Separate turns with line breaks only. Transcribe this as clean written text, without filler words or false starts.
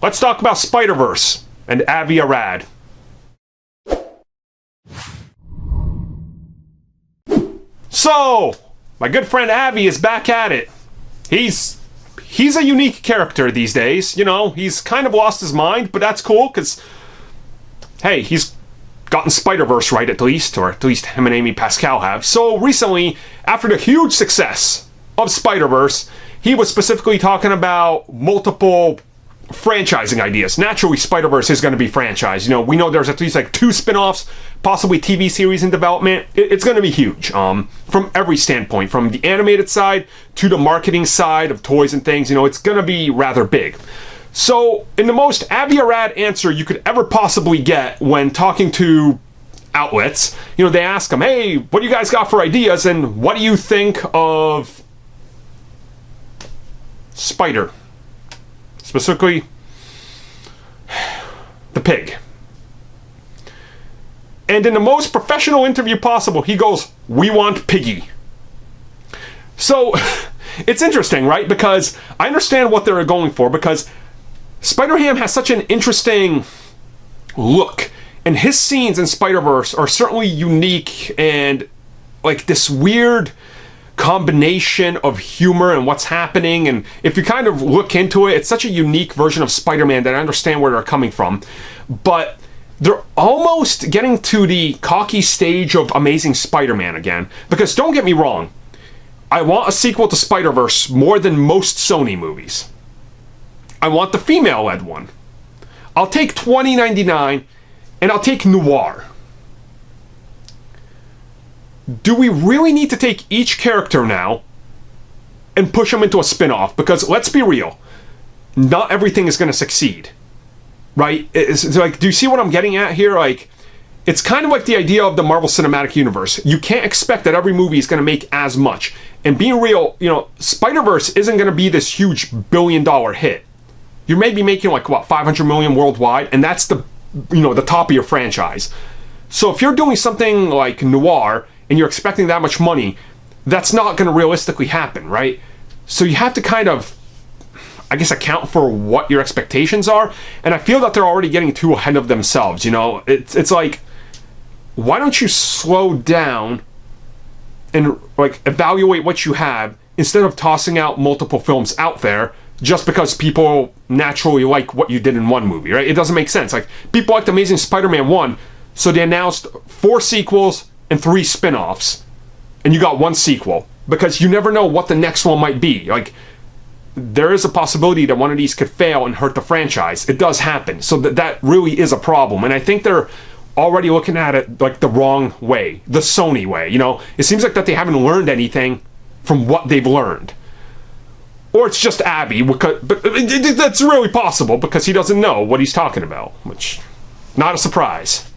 let's talk about Spider-Verse and Avi Arad. So, my good friend Avi is back at it. He's a unique character these days. You know, he's kind of lost his mind, but that's cool because, hey, he's gotten Spider-Verse right at least, or at least him and Amy Pascal have. So recently, after the huge success of Spider-Verse, he was specifically talking about multiple franchising ideas. Naturally, Spider-Verse is going to be franchised. You know, we know there's at least like 2 spin-offs, possibly TV series in development. It's going to be huge from every standpoint, from the animated side to the marketing side of toys and things. You know, it's going to be rather big. So, in the most Avi Arad answer you could ever possibly get when talking to outlets, you know, they ask him, hey, what do you guys got for ideas, and what do you think of Spider? Specifically, the pig. And in the most professional interview possible, he goes, we want Piggy. So, it's interesting, right? Because I understand what they're going for, because Spider-Ham has such an interesting look, and his scenes in Spider-Verse are certainly unique and like this weird combination of humor and what's happening. And if you kind of look into it, it's such a unique version of Spider-Man that I understand where they're coming from. But they're almost getting to the cocky stage of Amazing Spider-Man again. Because don't get me wrong, I want a sequel to Spider-Verse more than most Sony movies. I want the female-led one. I'll take $20.99 and I'll take noir. Do we really need to take each character now and push them into a spin-off? Because let's be real, not everything is going to succeed, right? It's like, do you see what I'm getting at here? Like, it's kind of like the idea of the Marvel Cinematic Universe. You can't expect that every movie is going to make as much. And being real, you know, Spider-Verse isn't going to be this huge billion-dollar hit. You may be making like, what, 500 million worldwide, and that's the, you know, the top of your franchise. So if you're doing something like noir and you're expecting that much money, that's not going to realistically happen, right? So you have to kind of, I guess, account for what your expectations are. And I feel that they're already getting too ahead of themselves, you know? It's like, why don't you slow down and like evaluate what you have instead of tossing out multiple films out there just because people naturally like what you did in one movie, right? It doesn't make sense. Like, people liked Amazing Spider-Man 1, so they announced 4 sequels and 3 spin-offs, and you got 1 sequel, because you never know what the next one might be. Like, there is a possibility that one of these could fail and hurt the franchise. It does happen, so that really is a problem, and I think they're already looking at it like the wrong way, the Sony way, you know? It seems like that they haven't learned anything from what they've learned. Or it's just Abby, but that's really possible because he doesn't know what he's talking about, which, not a surprise.